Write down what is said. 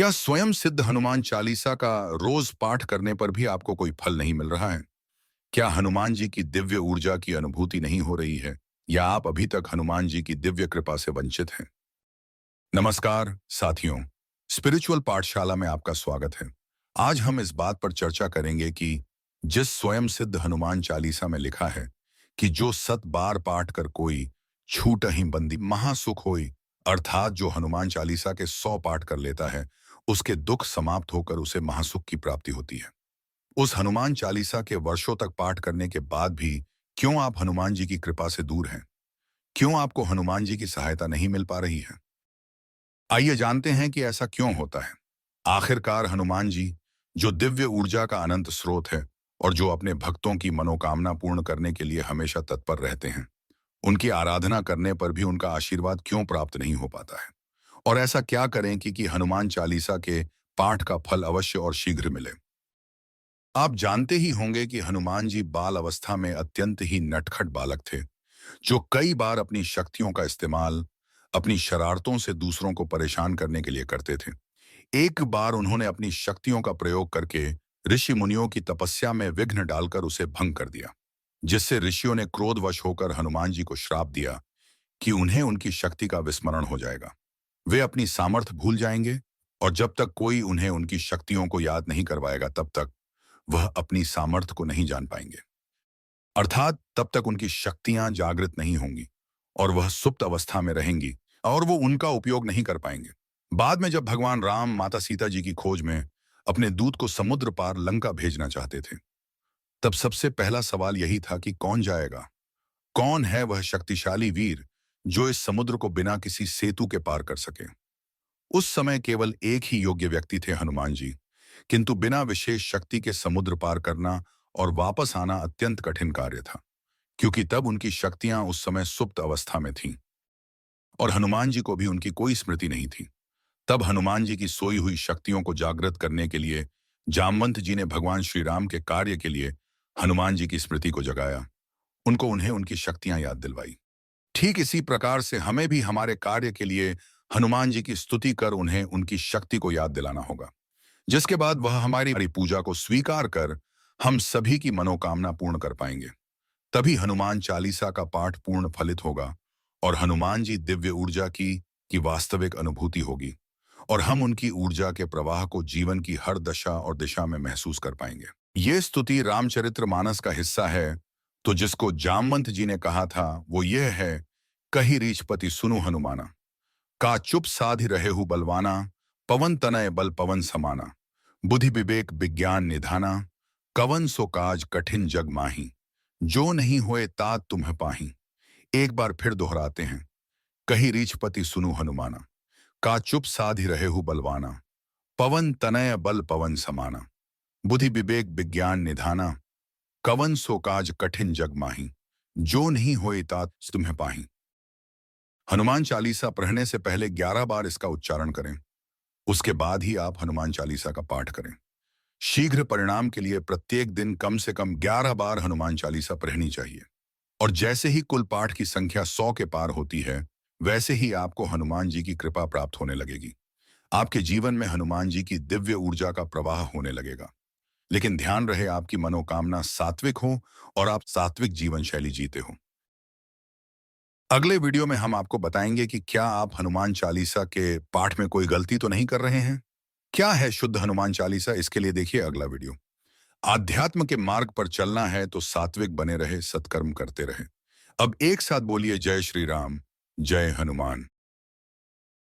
क्या स्वयं सिद्ध हनुमान चालीसा का रोज पाठ करने पर भी आपको कोई फल नहीं मिल रहा है? क्या हनुमान जी की दिव्य ऊर्जा की अनुभूति नहीं हो रही है? या आप अभी तक हनुमान जी की दिव्य कृपा से वंचित हैं? नमस्कार साथियों, स्पिरिचुअल पाठशाला में आपका स्वागत है। आज हम इस बात पर चर्चा करेंगे कि जिस स्वयं सिद्ध हनुमान चालीसा में लिखा है कि जो सत बार पाठ कर कोई छूट ही बंदी महासुख होई, अर्थात जो हनुमान चालीसा के 100 पाठ कर लेता है उसके दुख समाप्त होकर उसे महासुख की प्राप्ति होती है। उस हनुमान चालीसा के वर्षों तक पाठ करने के बाद भी क्यों आप हनुमान जी की कृपा से दूर हैं? क्यों आपको हनुमान जी की सहायता नहीं मिल पा रही है? आइए जानते हैं कि ऐसा क्यों होता है। आखिरकार हनुमान जी, जो दिव्य ऊर्जा का अनंत स्रोत है और जो अपने भक्तों की मनोकामना पूर्ण करने के लिए हमेशा तत्पर रहते हैं, उनकी आराधना करने पर भी उनका आशीर्वाद क्यों प्राप्त नहीं हो पाता है? और ऐसा क्या करें कि हनुमान चालीसा के पाठ का फल अवश्य और शीघ्र मिले? आप जानते ही होंगे कि हनुमान जी बाल अवस्था में अत्यंत ही नटखट बालक थे, जो कई बार अपनी शक्तियों का इस्तेमाल अपनी शरारतों से दूसरों को परेशान करने के लिए करते थे। एक बार उन्होंने अपनी शक्तियों का प्रयोग करके ऋषि मुनियों की तपस्या में विघ्न डालकर उसे भंग कर दिया, जिससे ऋषियों ने क्रोधवश होकर हनुमान जी को श्राप दिया कि उन्हें उनकी शक्ति का विस्मरण हो जाएगा। वे अपनी सामर्थ्य भूल जाएंगे और जब तक कोई उन्हें उनकी शक्तियों को याद नहीं करवाएगा तब तक वह अपनी सामर्थ्य को नहीं जान पाएंगे। अर्थात तब तक उनकी शक्तियां जागृत नहीं होंगी और वह सुप्त अवस्था में रहेंगी और वो उनका उपयोग नहीं कर पाएंगे। बाद में जब भगवान राम माता सीता जी की खोज में अपने दूत को समुद्र पार लंका भेजना चाहते थे, तब सबसे पहला सवाल यही था कि कौन जाएगा? कौन है वह शक्तिशाली वीर जो इस समुद्र को बिना किसी सेतु के पार कर सके? उस समय केवल एक ही योग्य व्यक्ति थे, हनुमान जी। किंतु बिना विशेष शक्ति के समुद्र पार करना और वापस आना अत्यंत कठिन कार्य था, क्योंकि तब उनकी शक्तियां उस समय सुप्त अवस्था में थीं और हनुमान जी को भी उनकी कोई स्मृति नहीं थी। तब हनुमान जी की सोई हुई शक्तियों को जागृत करने के लिए जामवंत जी ने भगवान श्री राम के कार्य के लिए हनुमान जी की स्मृति को जगाया, उन्हें उनकी शक्तियां याद दिलवाई। ठीक इसी प्रकार से हमें भी हमारे कार्य के लिए हनुमान जी की स्तुति कर उन्हें उनकी शक्ति को याद दिलाना होगा, जिसके बाद वह हमारी पूजा को स्वीकार कर हम सभी की मनोकामना पूर्ण कर पाएंगे। तभी हनुमान चालीसा का पाठ पूर्ण फलित होगा और हनुमान जी दिव्य ऊर्जा की वास्तविक अनुभूति होगी और हम उनकी ऊर्जा के प्रवाह को जीवन की हर दशा और दिशा में महसूस कर पाएंगे। ये स्तुति रामचरितमानस का हिस्सा है, तो जिसको जामवंत जी ने कहा था वो यह है, कही रीछपति सुनु हनुमाना, का चुप साधि रहे हु बलवाना, पवन तनय बल पवन समाना, बुद्धि विवेक विज्ञान निधाना, कवन सो काज कठिन जग माही, जो नहीं होए तात तुम्ह पाही। एक बार फिर दोहराते हैं, कही रीछपति सुनु हनुमाना, का चुप साधि रहे हु बलवाना, पवन तनय बल पवन समाना, बुद्धि विवेक विज्ञान निधाना, कवन सो काज कठिन जग माही, जो नहीं होए तात तुम्ह पाही। हनुमान चालीसा पढ़ने से पहले 11 बार इसका उच्चारण करें, उसके बाद ही आप हनुमान चालीसा का पाठ करें। शीघ्र परिणाम के लिए प्रत्येक दिन कम से कम 11 बार हनुमान चालीसा पढ़नी चाहिए और जैसे ही कुल पाठ की संख्या 100 के पार होती है, वैसे ही आपको हनुमान जी की कृपा प्राप्त होने लगेगी। आपके जीवन में हनुमान जी की दिव्य ऊर्जा का प्रवाह होने लगेगा। लेकिन ध्यान रहे, आपकी मनोकामना सात्विक हो और आप सात्विक जीवन शैली जीते हो। अगले वीडियो में हम आपको बताएंगे कि क्या आप हनुमान चालीसा के पाठ में कोई गलती तो नहीं कर रहे हैं। क्या है शुद्ध हनुमान चालीसा, इसके लिए देखिए अगला वीडियो। आध्यात्म के मार्ग पर चलना है तो सात्विक बने रहे, सत्कर्म करते रहे। अब एक साथ बोलिए, जय श्री राम, जय हनुमान।